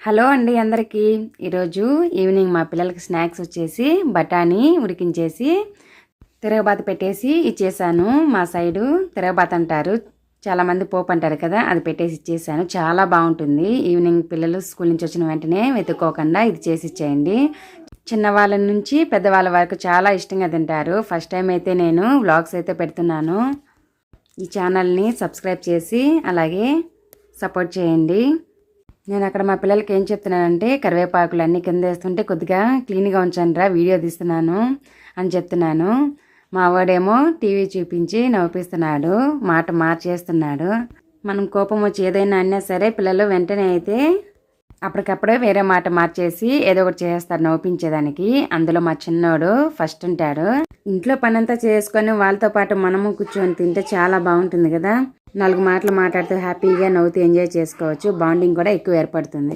Hello అండి అందరికీ. ఈరోజు ఈవినింగ్ మా పిల్లలకి స్నాక్స్ వచ్చేసి బఠానీ ఉడికించేసి తిరగబాత పెట్టేసి ఇచ్చేసాను. మా సైడు తిరగబాత అంటారు, చాలామంది పోపు అంటారు కదా, అది పెట్టేసి ఇచ్చేసాను. చాలా బాగుంటుంది. ఈవినింగ్ పిల్లలు స్కూల్ నుంచి వచ్చిన వెంటనే వెతుక్కోకుండా ఇది చేసి ఇచ్చేయండి. చిన్నవాళ్ళ నుంచి పెద్దవాళ్ళ వరకు చాలా ఇష్టంగా తింటారు. ఫస్ట్ టైం అయితే నేను వ్లాగ్స్ అయితే పెడుతున్నాను. ఈ ఛానల్ని సబ్స్క్రైబ్ చేసి అలాగే సపోర్ట్ చేయండి. నేను అక్కడ మా పిల్లలకి ఏం చెప్తున్నానంటే, కరివేపాకులు అన్నీ కింద వేస్తుంటే కొద్దిగా క్లీన్గా ఉంచండిరా, వీడియో తీస్తున్నాను అని చెప్తున్నాను. మా వాడేమో టీవీ చూపించి నవ్విస్తున్నాడు, మాట మార్చేస్తున్నాడు. మనం కోపం వచ్చి ఏదైనా అన్నా సరే పిల్లలు వెంటనే అయితే అప్పటికప్పుడే వేరే మాట మార్చేసి ఏదో ఒకటి చేస్తారు నవ్వించేదానికి. అందులో మా చిన్నోడు ఫస్ట్ ఉంటాడు. ఇంట్లో పనంతా చేసుకొని వాళ్ళతో పాటు మనము కూర్చొని తింటే చాలా బాగుంటుంది కదా. 4 మాటలు మాట్లాడుతూ హ్యాపీగా నవ్వుతూ ఎంజాయ్ చేసుకోవచ్చు. బాండింగ్ కూడా ఎక్కువ ఏర్పడుతుంది.